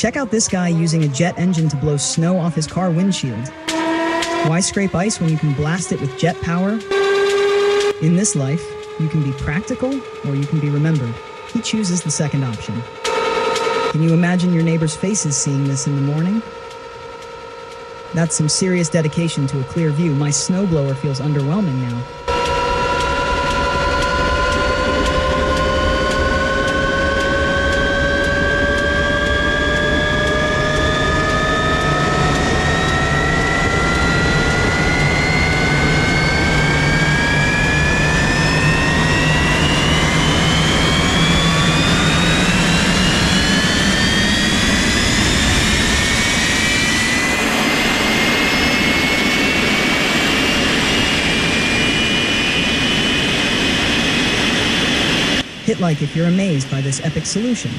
Check out this guy using a jet engine to blow snow off his car windshield. Why scrape ice when you can blast it with jet power? In this life, you can be practical or you can be remembered. He chooses the second option. Can you imagine your neighbor's faces seeing this in the morning? That's some serious dedication to a clear view. My snowblower feels underwhelming now. Hit like if you're amazed by this epic solution.